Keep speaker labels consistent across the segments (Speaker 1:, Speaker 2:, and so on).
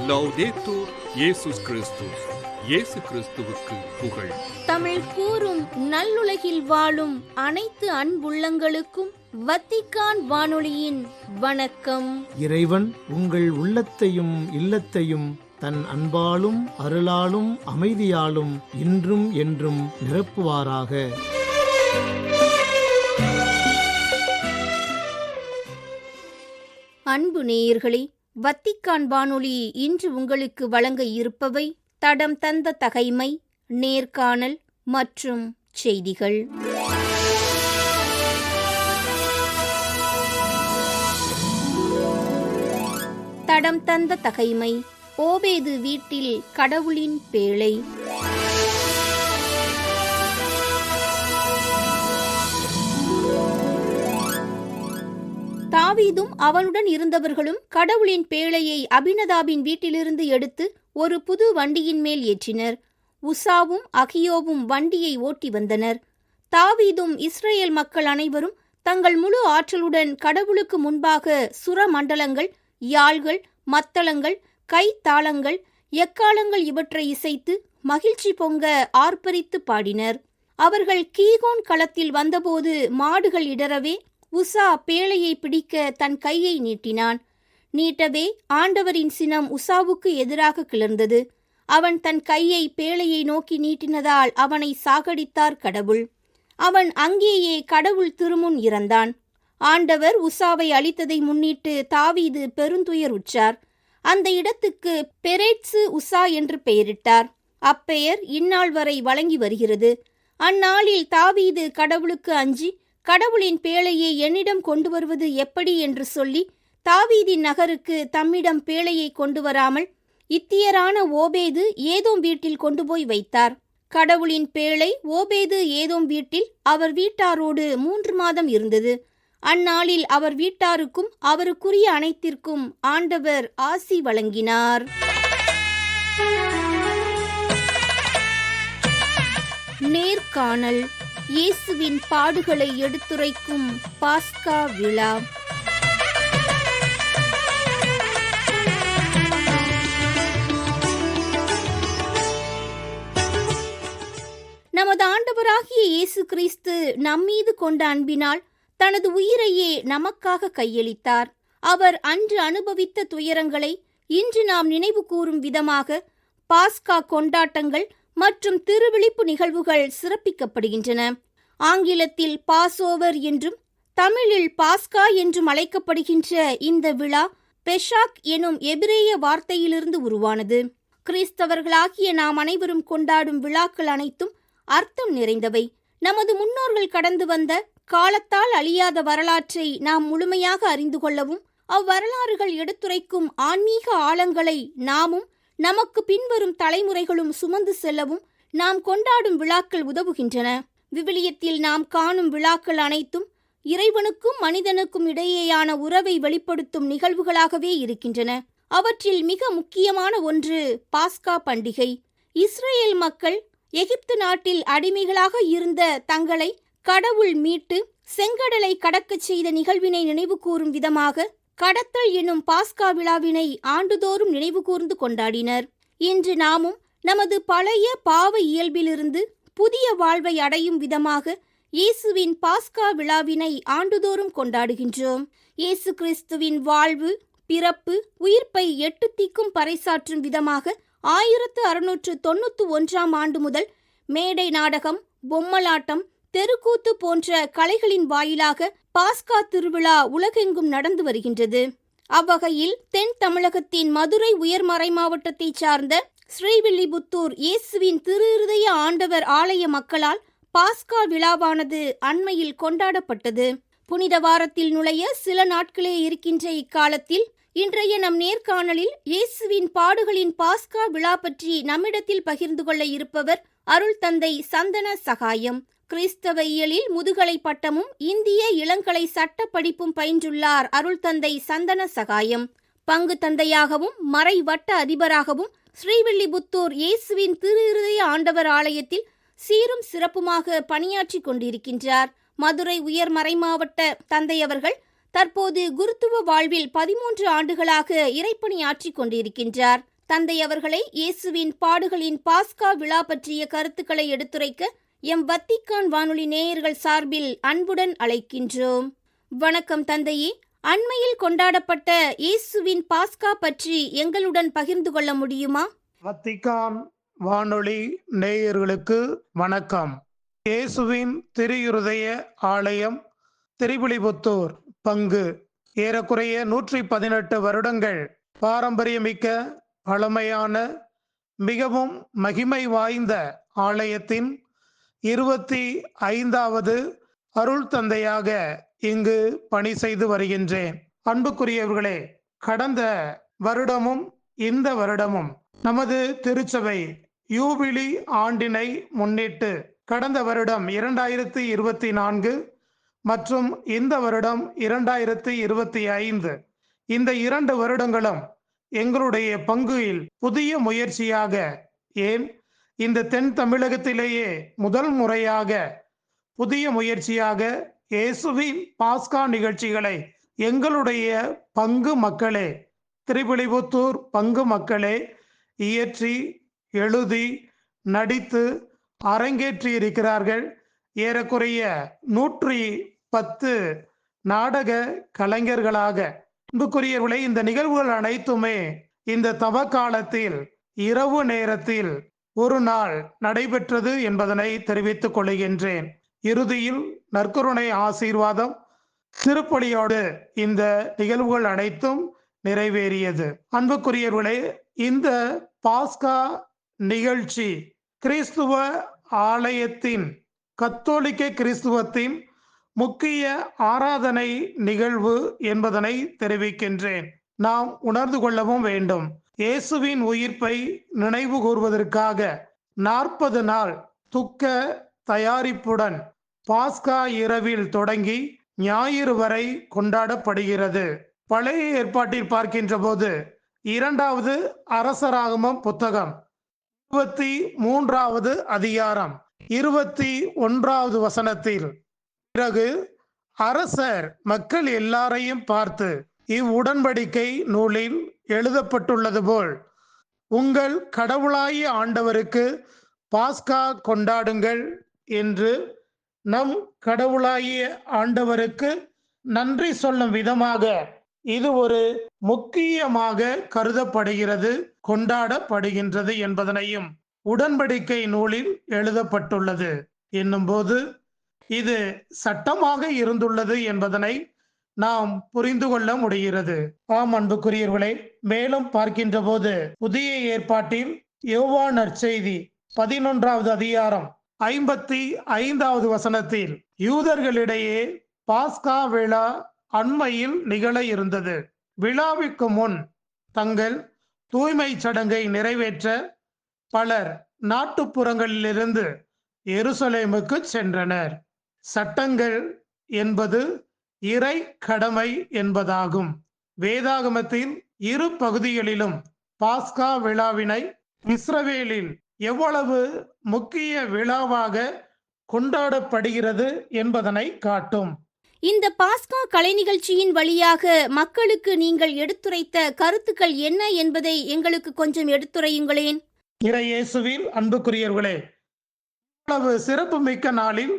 Speaker 1: லௌதேத்தூர் இயேசுஸ் கிறிஸ்துஸ். இயேசு கிறிஸ்துவுக்கு புகழ்.
Speaker 2: தமிழ் கூறும் நல்லுலகில் வாழும் அனைத்து அன்புள்ளங்களுக்கும் வத்திக்கான் வானொலியின் வணக்கம்.
Speaker 3: இறைவன் உங்கள் உள்ளத்தையும் இல்லத்தையும் தன் அன்பாலும் அருளாலும் அமைதியாலும் இன்றும் என்றும் நிரப்புவாராக.
Speaker 2: அன்பு நேயர்களே, வத்திக்கான் வானொலி இன்று உங்களுக்கு வழங்க இருப்பவை தடம் தந்த தகைமை, நேர்காணல் மற்றும் செய்திகள். தடம் தந்த தகைமை. ஓபேது வீட்டில் கடவுளின் பேழை. தாவீதும் அவனுடன் இருந்தவர்களும் கடவுளின் பேழையை அபினதாபின் வீட்டிலிருந்து எடுத்து ஒரு புது வண்டியின் மேல் ஏற்றினர். உசாவும் அகியோவும் வண்டியை ஓட்டி வந்தனர். தாவீதும் இஸ்ரேல் மக்கள் அனைவரும் தங்கள் முழு ஆற்றலுடன் கடவுளுக்கு முன்பாக சுரமண்டலங்கள், யாழ்கள், மத்தளங்கள், கைத்தாளங்கள், எக்காளங்கள் இவற்றை இசைத்து மகிழ்ச்சி பொங்க ஆர்ப்பரித்து பாடினர். அவர்கள் கீகோன் களத்தில் வந்தபோது மாடுகள் இடரவே உசா பேழையை பிடிக்க தன் கையை நீட்டினான். நீட்டவே ஆண்டவரின் சினம் உசாவுக்கு எதிராக கிளர்ந்தது. அவன் தன் கையை பேழையை நோக்கி நீட்டினதால் அவனை சாகடித்தார் கடவுள். அவன் அங்கேயே கடவுள் திருமுன் இறந்தான். ஆண்டவர் உசாவை அழித்ததை முன்னிட்டு தாவீது பெருந்துயர் உற்றார். அந்த இடத்துக்கு பெரேட்சு உசா என்று பெயரிட்டார். அப்பெயர் இந்நாள் வரை வழங்கி வருகிறது. அந்நாளில் தாவீது கடவுளுக்கு அஞ்சி கடவுளின் பேழையை என்னிடம் கொண்டு வருவது எப்படி என்று சொல்லி தாவீதின் நகருக்கு தம்மிடம் பேழையை கொண்டு வராமல் இத்தியரான ஓபேது ஏதோம் வீட்டில் கொண்டு போய் வைத்தார். கடவுளின் பேழை ஓபேது ஏதோம் வீட்டில் அவர் வீட்டாரோடு 3 மாதம் இருந்தது. அந்நாளில் அவர் வீட்டாருக்கும் அவருக்குரிய அனைத்திற்கும் ஆண்டவர் ஆசி வழங்கினார். நேர்காணல். இயேசுவின் பாடுகளை எடுத்துரைக்கும் பாஸ்கா விழா. நமது ஆண்டவராகிய இயேசு கிறிஸ்து நம்மீது கொண்ட அன்பினால் தனது உயிரையே நமக்காக கையளித்தார். அவர் அன்று அனுபவித்த துயரங்களை இன்று நாம் நினைவு கூறும் விதமாக பாஸ்கா கொண்டாட்டங்கள் மற்றும் திருவிழிப்பு நிகழ்வுகள் சிறப்பிக்கப்படுகின்றன. ஆங்கிலத்தில் பாஸ்ஓவர் என்றும் தமிழில் பாஸ்கா என்றும் அழைக்கப்படுகின்ற இந்த விழா பெஷாக் எனும் எபிரேய வார்த்தையிலிருந்து உருவானது. கிறிஸ்தவர்களாகிய நாம் அனைவரும் கொண்டாடும் விழாக்கள் அனைத்தும் அர்த்தம் நிறைந்தவை. நமது முன்னோர்கள் கடந்து வந்த காலத்தால் அழியாத வரலாற்றை நாம் முழுமையாக அறிந்து கொள்ளவும் அவ்வரலாறுகள் எடுத்துரைக்கும் ஆன்மீக ஆழங்களை நாமும் நமக்கு பின்வரும் தலைமுறைகளும் சுமந்து செல்லவும் நாம் கொண்டாடும் விழாக்கள் உதவுகின்றன. விவிலியத்தில் நாம் காணும் விழாக்கள் அனைத்தும் இறைவனுக்கும் மனிதனுக்கும் இடையேயான உறவை வெளிப்படுத்தும் நிகழ்வுகளாகவே இருக்கின்றன. அவற்றில் மிக முக்கியமான ஒன்று பாஸ்கா பண்டிகை. இஸ்ரேல் மக்கள் எகிப்து நாட்டில் அடிமைகளாக இருந்த தங்களை கடவுள் மீட்டு செங்கடலை கடக்கச் செய்த நிகழ்வினை நினைவு கூறும் விதமாக கடத்தல் எனும் பாஸ்கா விழாவினை ஆண்டுதோறும் நினைவு கூர்ந்து கொண்டாடினர். இன்று நாமும் நமது பழைய பாவ இயல்பிலிருந்து புதிய வாழ்வை அடையும் விதமாக இயேசுவின் பாஸ்கா விழாவினை ஆண்டுதோறும் கொண்டாடுகின்றோம். இயேசு கிறிஸ்துவின் வாழ்வு, பிறப்பு, உயிர்ப்பை 8 திக்கும் பறைசாற்றும் விதமாக 1691 ஆண்டு முதல் மேடை நாடகம், பொம்மலாட்டம், தெருக்கூத்து போன்ற கலைகளின் வாயிலாக பாஸ்கா திருவிழா உலகெங்கும் நடந்து வருகின்றது. அவ்வகையில் தென் தமிழகத்தின் மதுரை உயர்மறை மாவட்டத்தைச் சார்ந்த ஸ்ரீவில்லிபுத்தூர் இயேசுவின் திருஇருதய ஆண்டவர் ஆலய மக்களால் பாஸ்கா விழாவானது அண்மையில் கொண்டாடப்பட்டது. புனித வாரத்தில் நுழைய சில நாட்களே இருக்கின்ற இக்காலத்தில் இன்றைய நம் நேர்காணலில் இயேசுவின் பாடுகளின் பாஸ்கா விழா பற்றி நம்மிடத்தில் பகிர்ந்து கொள்ள இருப்பவர் அருள் தந்தை சந்தன சகாயம். கிறிஸ்தவ இயலில் முதுகலை பட்டமும் இந்திய இளங்கலை சட்ட படிப்பும் பயின்றுள்ளார் அருள் தந்தை சந்தன சகாயம். பங்கு தந்தையாகவும் மறை வட்ட அதிபராகவும் ஸ்ரீவில்லிபுத்தூர் இயேசுவின் திருஇருதய ஆண்டவர் ஆலயத்தில் சீரும் சிறப்புமாக பணியாற்றி கொண்டிருக்கின்றார். மதுரை உயர் மறைமாவட்ட தந்தை அவர்கள் தற்போது குருத்துவ வாழ்வில் 13 ஆண்டுகளாக இறைப்பணியாற்றிக் கொண்டிருக்கின்றார். தந்தை அவர்களை இயேசுவின் பாடுகளின் பாஸ்கா விழா பற்றிய கருத்துக்களை எடுத்துரைக்க எம் வத்திக்கான் வானொலி நேயர்கள் சார்பில் அன்புடன் அழைக்கின்றோம். வணக்கம் தந்தையே. அண்மையில் கொண்டாடப்பட்ட இயேசுவின் பாஸ்கா பற்றி எங்களுடன் பகிர்ந்து கொள்ள முடியுமா?
Speaker 4: வத்திக்கான் வானொலி நேயர்களுக்கு வணக்கம். இயேசுவின் திருயிருதய ஆலயம் திரிபுலிபுத்தூர் பங்கு ஏறக்குறைய 118 வருடங்கள் பாரம்பரியமிக்க பழமையான மிகவும் மகிமை வாய்ந்த ஆலயத்தின் 25வது அருள் தந்தையாக இங்கு பணி செய்து வருகின்றேன். அன்புக்குரியவர்களே, கடந்த வருடமும் இந்த வருடமும் நமது திருச்சபை யூபிலி ஆண்டினை முன்னிட்டு கடந்த வருடம் 2024 மற்றும் இந்த வருடம் 2025 இந்த 2 வருடங்களும் எங்களுடைய பங்குயில் புதிய முயற்சியாக, ஏன் இந்த தென் தமிழகத்திலேயே முதல் முறையாக புதிய முயற்சியாக இயேசுவின் பாஸ்கா நிகழ்ச்சிகளை எங்களுடைய பங்கு மக்களே, திரிபுலிபுத்தூர் பங்கு மக்களே இயற்றி எழுதி நடித்து அரங்கேற்றி இருக்கிறார்கள். ஏறக்குறைய 110 நாடக கலைஞர்களாக. அன்புக்குரியவர்களே, இந்த நிகழ்வுகள் அனைத்துமே இந்த தவ காலத்தில் இரவு நேரத்தில் ஒரு நாள் நடைபெற்றது என்பதனை தெரிவித்துக் கொள்கின்றேன். இறுதியில் நற்கருணை ஆசீர்வாதம் திருப்பலியோடு இந்த நிகழ்வுகள் அனைத்தும் நிறைவேறியது. அன்புக்குரியவர்களே, இந்த பாஸ்கா நிகழ்ச்சி கிறிஸ்துவ ஆலயத்தின் கத்தோலிக்க கிறிஸ்துவத்தின் முக்கிய ஆராதனை நிகழ்வு என்பதனை தெரிவிக்கின்றேன். நாம் உணர்ந்து கொள்ளவும் வேண்டும். இயேசுவின் உயிர்ப்பை நினைவு கூர்வதற்காக 40 நாள் துக்க தயாரிப்புடன் பாஸ்கா இரவில் தொடங்கி ஞாயிறு வரை கொண்டாடப்படுகிறது. பழைய ஏற்பாட்டில் பார்க்கின்ற போது 2வது அரசராகமம் புத்தகம் 23வது அதிகாரம் 21வது வசனத்தில், பிறகு அரசர் மக்கள் எல்லாரையும் பார்த்து, இவ்வுடன்படிக்கை நூலில் எழுதப்பட்டுள்ளது போல் உங்கள் கடவுளாகிய ஆண்டவருக்கு பாஸ்கா கொண்டாடுங்கள் என்று நம் கடவுளாகிய ஆண்டவருக்கு நன்றி சொல்லும் விதமாக இது ஒரு முக்கியமாக கருதப்படுகிறது, கொண்டாடப்படுகின்றது என்பதனையும் உடன்படிக்கை நூலில் எழுதப்பட்டுள்ளது என்னும்போது இது சட்டமாக இருந்துள்ளது என்பதனை நாம் புரிந்து கொள்ள முடிகிறது. ஆம் அன்புக்குரியவர்களே, மேலும் பார்க்கின்ற போது புதிய ஏற்பாட்டில் யோவான் நற்செய்தி 11வது அதிகாரம் 55வது வசனத்தில் யூதர்களிடையே பாஸ்கா விழா அண்மையில் நிகழ இருந்தது. விழாவிற்கு முன் தங்கள் தூய்மை சடங்கை நிறைவேற்ற பலர் நாட்டுப்புறங்களிலிருந்து எருசலேமுக்கு சென்றனர். சட்டங்கள் என்பது இறை கடமை என்பதாகும். வேதாகமத்தில் 2 பகுதிகளிலும் பாஸ்கா விழாவினை இஸ்ரவேலில் எவ்வளவு முக்கிய விழாவாக கொண்டாடப்படுகிறது என்பதனை காட்டும்.
Speaker 2: இந்த பாஸ்கா கலை நிகழ்ச்சியின் வழியாக மக்களுக்கு நீங்கள் எடுத்துரைத்த கருத்துக்கள் என்ன என்பதை எங்களுக்கு கொஞ்சம் எடுத்துரையுங்களேன்.
Speaker 4: இறையேசுவில் அன்புக்குரியவர்களே, இவ்வளவு சிறப்பு மிக்க நாளில்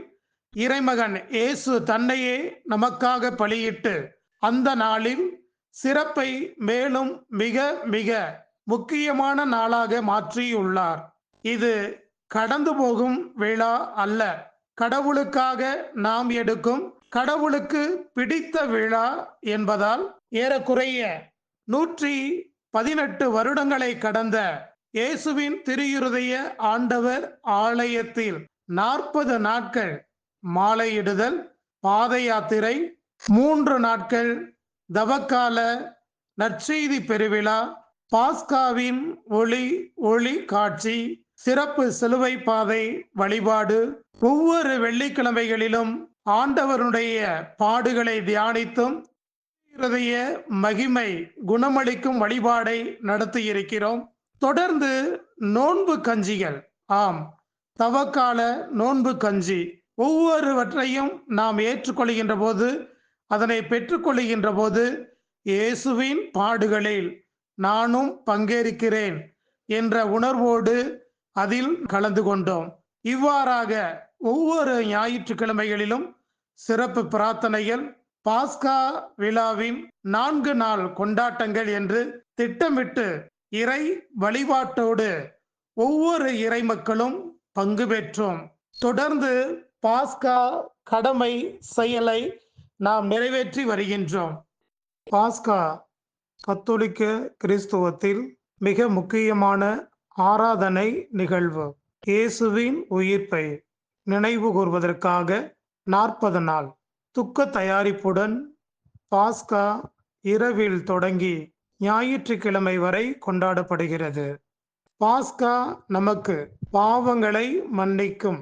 Speaker 4: இறைமகன் இயேசு தன்னையே நமக்காக பலியிட்டு அந்த நாளில் சிறப்பை மேலும் மிக மிக முக்கியமான நாளாக மாற்றியுள்ளார். இது கடந்து போகும் விழா அல்ல, கடவுளுக்காக நாம் எடுக்கும், கடவுளுக்கு பிடித்த விழா என்பதால் ஏறக்குறைய 118 வருடங்களை கடந்த இயேசுவின் திருயிருதய ஆண்டவர் ஆலயத்தில் 40 நாட்கள் மாலையிடுதல், பாத யாத்திரை, 3 நாட்கள் தவக்கால நற்செய்தி பெருவிழா, பாஸ்காவின் ஒளி காட்சி, சிறப்பு சிலுவை பாதை வழிபாடு, ஒவ்வொரு வெள்ளிக்கிழமைகளிலும் ஆண்டவருடைய பாடுகளை தியானித்தும் இருதய மகிமை குணமளிக்கும் வழிபாடை நடத்தி இருக்கிறோம். தொடர்ந்து நோன்பு கஞ்சிகள், ஆம், தவக்கால நோன்பு கஞ்சி ஒவ்வொருவற்றையும் நாம் ஏற்றுக்கொள்கின்ற போது, அதனை பெற்றுக்கொள்கின்ற போது, இயேசுவின் பாடுகளில் நானும் பங்கேற்கிறேன் என்ற உணர்வோடு அதில் கலந்து கொண்டோம். இவ்வாறாக ஒவ்வொரு ஞாயிற்றுக்கிழமைகளிலும் சிறப்பு பிரார்த்தனைகள், பாஸ்கா விழாவின் 4 நாள் கொண்டாட்டங்கள் என்று திட்டமிட்டு இறை வழிபாட்டோடு ஒவ்வொரு இறை மக்களும் பங்கு பெற்றோம். தொடர்ந்து பாஸ்கா கடமை செயலை நாம் நிறைவேற்றி வருகின்றோம். பாஸ்கா கத்தோலிக்க கிறிஸ்துவத்தில் மிக முக்கியமான ஆராதனை நிகழ்வு. இயேசுவின் உயிர்ப்பை நினைவு கூர்வதற்காக 40 நாள் துக்க தயாரிப்புடன் பாஸ்கா இரவில் தொடங்கி ஞாயிற்றுக்கிழமை வரை கொண்டாடப்படுகிறது. பாஸ்கா நமக்கு பாவங்களை மன்னிக்கும்,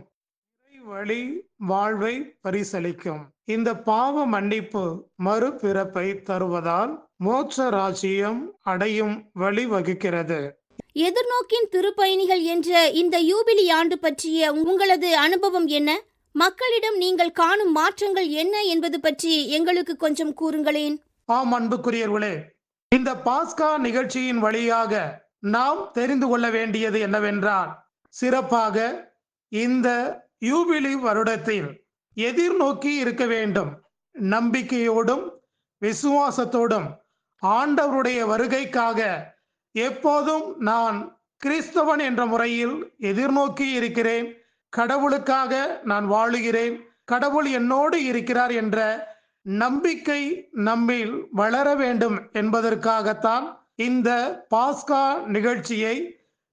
Speaker 4: இறைவழி வாழ்வை பரிசளிக்கும். இந்த பாவ மன்னிப்பு மறுபிறப்பை தருவதால் மோட்ச ராஜ்யம் அடையும் வழி வகுக்கிறது.
Speaker 2: எதிர்நோக்கின் திருப்பயணிகள் என்ற இந்த யூபிலி ஆண்டு பற்றிய உங்களது அனுபவம் என்ன? மக்களிடம் நீங்கள் காணும் மாற்றங்கள் என்ன என்பது பற்றி எங்களுக்கு கொஞ்சம் கூறுங்களேன்.
Speaker 4: ஆம் அன்புக்குரியவர்களே, இந்த பாஸ்கா நிகழ்ச்சியின் வழியாக நாம் தெரிந்து கொள்ள வேண்டியது என்னவென்றால், சிறப்பாக இந்த யூபிலி வருடத்தில் எதிர்நோக்கி இருக்க வேண்டும். நம்பிக்கையோடும் விசுவாசத்தோடும் ஆண்டவருடைய வருகைக்காக எப்போதும் நான் கிறிஸ்தவன் என்ற முறையில் எதிர்நோக்கி இருக்கிறேன். கடவுளுக்காக நான் வாழுகிறேன், கடவுள் என்னோடு இருக்கிறார் என்ற நம்பிக்கை நம்மில் வளர வேண்டும் என்பதற்காகத்தான் இந்த பாஸ்கா நிகழ்ச்சியை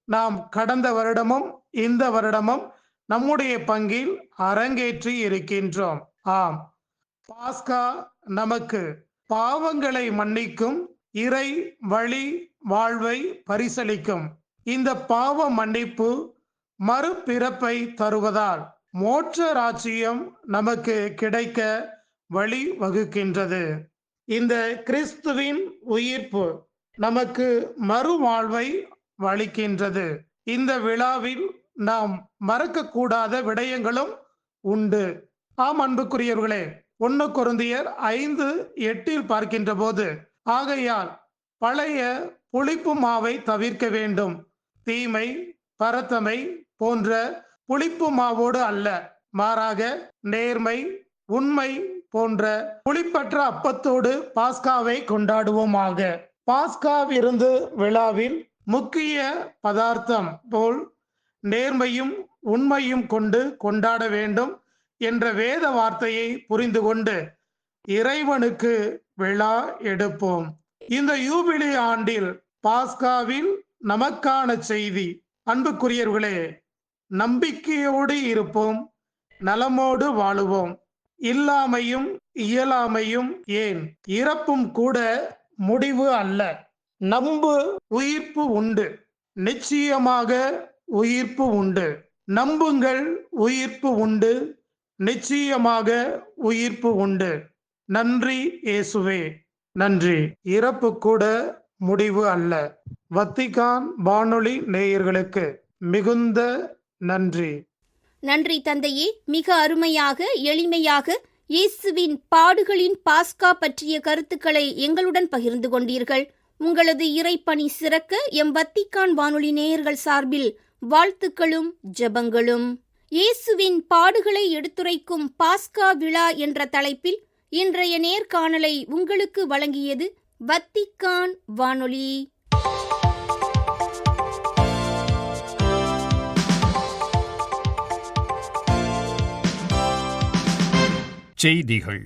Speaker 4: நாம் கடந்த வருடமும் இந்த வருடமும் நம்முடைய பங்கில் அரங்கேற்றி இருக்கின்றோம். ஆம், பாஸ்கா நமக்கு பாவங்களை மன்னிக்கும், இறை வழி வாழ்வை பரிசளிக்கும். இந்த பாவ மன்னிப்பு மறுபிறப்பை தருவதால் மோட்ச ராஜ்யம் நமக்கு கிடைக்க வழி வகுக்கின்றது. இந்த கிறிஸ்துவின் உயிர்ப்பு நமக்கு மறுவாழ்வை அளிக்கின்றது. இந்த விழாவில் நாம் மறக்கக்கூடாத விடயங்களும் உண்டு. ஆம் அன்புக்குரியவர்களே, 1 கொரிந்தியர் 5:8 பார்க்கின்ற போது, ஆகையால் பழைய புளிப்பு மாவை தவிர்க்க வேண்டும், தீமை பரத்தமை போன்ற புளிப்பு மாவோடு அல்ல, மாறாக நேர்மை உண்மை போன்ற புளிப்பற்ற அப்பத்தோடு பாஸ்காவை கொண்டாடுவோமாக. பாஸ்கா விருந்து விழாவில் முக்கிய பதார்த்தம் போல் நேர்மையும் உண்மையும் கொண்டு கொண்டாட வேண்டும் என்ற வேத வார்த்தையை புரிந்து கொண்டு இறைவனுக்கு விழா எடுப்போம். இந்த யூபிலி ஆண்டில் பாஸ்காவில் நமக்கான செய்தி, அன்புக்குரியவர்களே, நம்பிக்கையோடு இருப்போம், நலமோடு வாழுவோம். இல்லாமையும் இயலாமையும் ஏன், இறப்பும் கூட முடிவு அல்ல. நம்பு, உயிர்ப்பு உண்டு, நிச்சயமாக உயிர்ப்பு உண்டு. நம்புங்கள், உயிர்ப்பு உண்டு, நிச்சயமாக உயிர்ப்பு உண்டு. நன்றி இயேசுவே, நன்றி. இறப்பு கூட முடிவு அல்ல. வத்திக்கான் வானொலி நேயர்களுக்கு மிகுந்த நன்றி.
Speaker 2: நன்றி தந்தையே. மிக அருமையாக எளிமையாக இயேசுவின் பாடுகளின் பாஸ்கா பற்றிய கருத்துக்களை எங்களுடன் பகிர்ந்து கொண்டீர்கள். உங்களது இறைப்பணி சிறக்க எம் வத்திக்கான் வானொலி நேயர்கள் சார்பில் வாழ்த்துக்களும் ஜெபங்களும். இயேசுவின் பாடுகளை எடுத்துரைக்கும் பாஸ்கா விழா என்ற தலைப்பில் இன்றைய நேர்காணலை உங்களுக்கு வழங்கியது வத்திக்கான் வானொலி.
Speaker 1: செய்திகள்.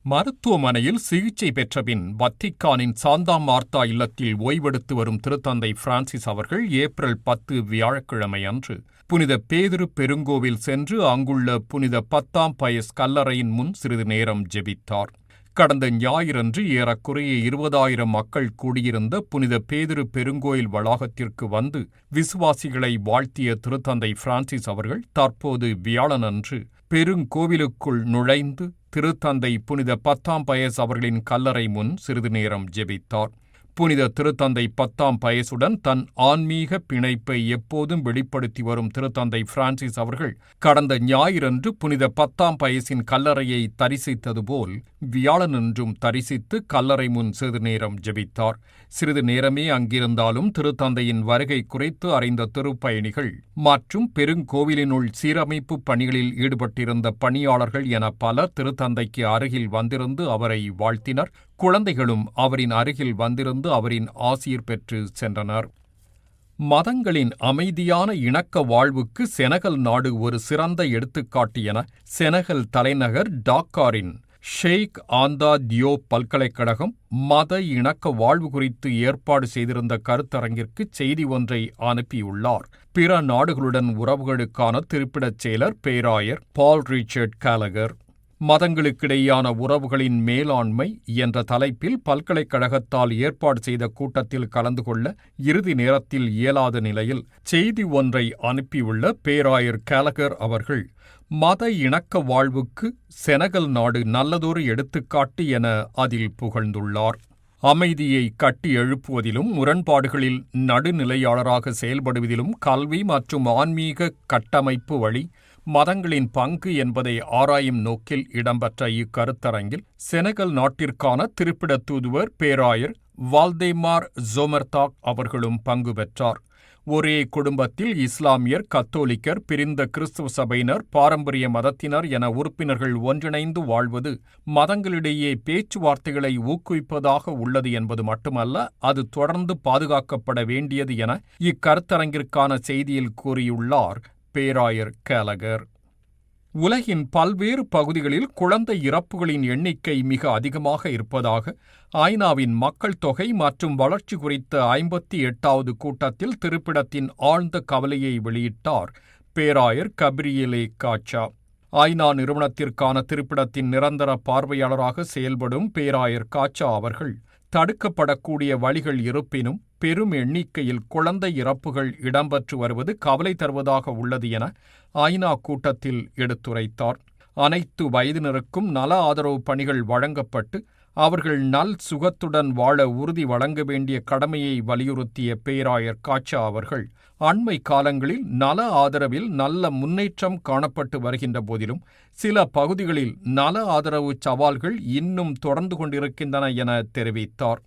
Speaker 1: மருத்துவமனையில் சிகிச்சை பெற்றபின் வத்திக்கானின் சாந்தா மார்த்தா இல்லத்தில் ஓய்வெடுத்து வரும் திருத்தந்தை பிரான்சிஸ் அவர்கள் ஏப்ரல் 10 வியாழக்கிழமை அன்று புனித பேதுரு பெருங்கோவில் சென்று அங்குள்ள புனித 10ஆம் பயஸ் கல்லறையின் முன் சிறிது நேரம் ஜெபித்தார். கடந்த ஞாயிறன்று ஏறக்குறைய 20,000 மக்கள் கூடியிருந்த புனித பேதுரு பெருங்கோயில் வளாகத்திற்கு வந்து விசுவாசிகளை வாழ்த்திய திருத்தந்தை பிரான்சிஸ் அவர்கள் தற்போது வியாழனன்று பெருங்கோவிலுக்குள் நுழைந்து திருத்தந்தை புனித 10ஆம் பயஸ் அவர்களின் கல்லறை முன் சிறிது நேரம் ஜெபித்தார். புனித திருத்தந்தை 10ஆம் பயசுடன் தன் ஆன்மீக பிணைப்பை எப்போதும் வெளிப்படுத்தி வரும் திருத்தந்தை பிரான்சிஸ் அவர்கள் கடந்த ஞாயிறன்று புனித 10ஆம் பயசின் கல்லறையை தரிசித்தது போல் வியாழனன்றும் தரிசித்து கல்லறை முன் சிறிது நேரம் ஜெபித்தார். சிறிது நேரமே அங்கிருந்தாலும் திருத்தந்தையின் வருகை குறித்து அறிந்த திருப்பயணிகள் மற்றும் பெருங்கோவிலினுள் சீரமைப்பு பணிகளில் ஈடுபட்டிருந்த பணியாளர்கள் என பலர் திருத்தந்தைக்கு அருகில் வந்திருந்து அவரை வாழ்த்தினர். குழந்தைகளும் அவரின் அருகில் வந்திருந்து அவரின் ஆசீர் பெற்று சென்றனர். மதங்களின் அமைதியான இணக்க வாழ்வுக்கு செனகல் நாடு ஒரு சிறந்த எடுத்துக்காட்டு என செனகல் தலைநகர் டாக்காரின் ஷேக் ஆந்தா தியோப் பல்கலைக்கழகம் மத இணக்க வாழ்வு குறித்து ஏற்பாடு செய்திருந்த கருத்தரங்கிற்கு செய்தி ஒன்றை அனுப்பியுள்ளார். பிற நாடுகளுடன் உறவுகளுக்கான திருப்பிடச் செயலர் பேராயர் பால் ரிச்சர்ட் கேலகர். மதங்களுக்கிடையான உறவுகளின் மேலாண்மை என்ற தலைப்பில் பல்கலைக்கழகத்தால் ஏற்பாடு செய்த கூட்டத்தில் கலந்து கொள்ள இறுதி நேரத்தில் இயலாத நிலையில் செய்தி ஒன்றை அனுப்பியுள்ள பேராயர் கேலகர் அவர்கள் மத இணக்க வாழ்வுக்கு செனகல் நாடு நல்லதொரு எடுத்துக்காட்டு என அதில் புகழ்ந்துள்ளார். அமைதியை கட்டி எழுப்புவதிலும் முரண்பாடுகளில் நடுநிலையாளராக செயல்படுவதிலும் கல்வி மற்றும் ஆன்மீக கட்டமைப்பு வழி மதங்களின் பங்கு என்பதை ஆராயும் நோக்கில் இடம்பெற்ற இக்கருத்தரங்கில் செனகல் நாட்டிற்கான திருப்பிட தூதுவர் பேராயர் வால்தேமார் ஜோமர்தாக் அவர்களும் பங்கு பெற்றார். ஒரே குடும்பத்தில் இஸ்லாமியர், கத்தோலிக்கர், பிரிந்த கிறிஸ்துவ சபையினர், பாரம்பரிய மதத்தினர் என உறுப்பினர்கள் ஒன்றிணைந்து வாழ்வது மதங்களிடையே பேச்சுவார்த்தைகளை ஊக்குவிப்பதாக உள்ளது என்பது மட்டுமல்ல, அது தொடர்ந்து பாதுகாக்கப்பட வேண்டியது என இக்கருத்தரங்கிற்கான செய்தியில் கூறியுள்ளார் பேராயர் கேலகர். உலகின் பல்வேறு பகுதிகளில் குழந்தை இறப்புகளின் எண்ணிக்கை மிக அதிகமாக இருப்பதாக ஐநாவின் மக்கள் தொகை மற்றும் வளர்ச்சி குறித்த 58வது கூட்டத்தில் திருப்பிடத்தின் ஆழ்ந்த கவலையை வெளியிட்டார் பேராயர் கப்ரியேலே காச்சா. ஐநா நிறுவனத்திற்கான திருப்பிடத்தின் நிரந்தர பார்வையாளராக செயல்படும் பேராயர் காச்சா அவர்கள் தடுக்கப்படக்கூடிய வழிகள் இருப்பினும் பெரும் எண்ணிக்கையில் குழந்தை இறப்புகள் இடம்பெற்று வருவது கவலை தருவதாக உள்ளது என ஐநா கூட்டத்தில் எடுத்துரைத்தார். அனைத்து வயதினருக்கும் நல ஆதரவு பணிகள் வழங்கப்பட்டு அவர்கள் நல் சுகத்துடன் வாழ உறுதி வழங்க வேண்டிய கடமையை வலியுறுத்திய பேராயர் காச்சா அவர்கள் அண்மை காலங்களில் நல ஆதரவில் நல்ல முன்னேற்றம் காணப்பட்டு வருகின்ற போதிலும் சில பகுதிகளில் நல ஆதரவு சவால்கள் இன்னும் தொடர்ந்து கொண்டிருக்கின்றன என தெரிவித்தார்.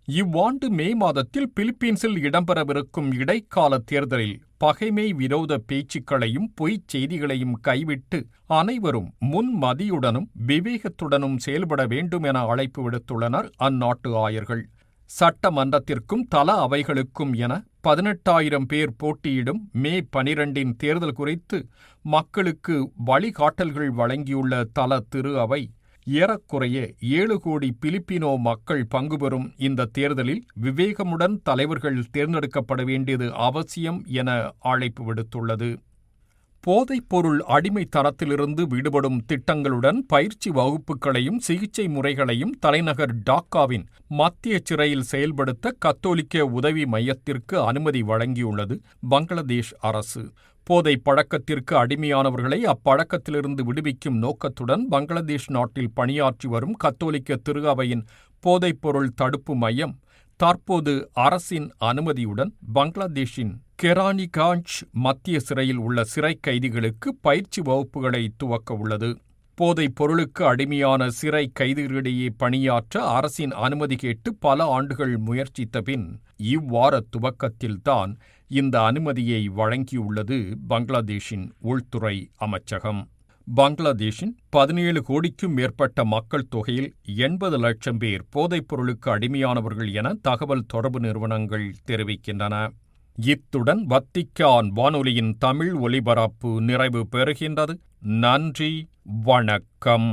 Speaker 1: இவ்வாண்டு மே மாதத்தில் பிலிப்பீன்ஸில் இடம்பெறவிருக்கும் இடைக்கால தேர்தலில் பகைமை விரோத பேச்சுக்களையும் பொய்ச் செய்திகளையும் கைவிட்டு அனைவரும் முன்மதியுடனும் விவேகத்துடனும் செயல்பட வேண்டும் என அழைப்பு விடுத்துள்ளனர் அந்நாட்டு ஆயர்கள். சட்டமன்றத்திற்கும் தல அவைகளுக்கும் என 18,000 பேர் போட்டியிடும் மே 12 தேர்தல் குறித்து மக்களுக்கு வழிகாட்டல்கள் வழங்கியுள்ள தல திரு அவை ஏறக்குறைய 7 கோடி பிலிப்பினோ மக்கள் பங்குபெறும் இந்த தேர்தலில் விவேகமுடன் தலைவர்கள் தேர்ந்தெடுக்கப்பட வேண்டியது அவசியம் என அழைப்பு விடுத்துள்ளது. போதைப்பொருள் அடிமைத்தனத்திலிருந்து விடுபடும் திட்டங்களுடன் பயிற்சி வகுப்புகளையும் சிகிச்சை முறைகளையும் தலைநகர் டாக்காவின் மத்திய சிறையில் செயல்படுத்த கத்தோலிக்க உதவி மையத்திற்கு அனுமதி வழங்கியுள்ளது பங்களாதேஷ் அரசு. போதை பழக்கத்திற்கு அடிமையானவர்களை அப்பழக்கத்திலிருந்து விடுவிக்கும் நோக்கத்துடன் பங்களாதேஷ் நாட்டில் பணியாற்றி வரும் கத்தோலிக்க திரு அவையின் போதைப்பொருள் தடுப்பு மையம் தற்போது அரசின் அனுமதியுடன் பங்களாதேஷின் கெரானிகாஞ்ச் மத்திய சிறையில் உள்ள சிறை கைதிகளுக்கு பயிற்சி வகுப்புகளை துவக்க உள்ளது. போதைப் பொருளுக்கு அடிமையான சிறை கைதிகளிடையே பணியாற்ற அரசின் அனுமதி கேட்டு பல ஆண்டுகள் முயற்சித்த பின் இவ்வார துவக்கத்தில்தான் இந்த அனுமதியை வழங்கியுள்ளது பங்களாதேஷின் உள்துறை அமைச்சகம். பங்களாதேஷின் 17 கோடிக்கும் மேற்பட்ட மக்கள் தொகையில் 80 லட்சம் பேர் போதைப் பொருளுக்கு அடிமையானவர்கள் என தகவல் தொடர்பு நிறுவனங்கள் தெரிவிக்கின்றன. இத்துடன் வத்திக்கான் வானொலியின் தமிழ் ஒலிபரப்பு நிறைவு பெறுகின்றது. நன்றி, வணக்கம்.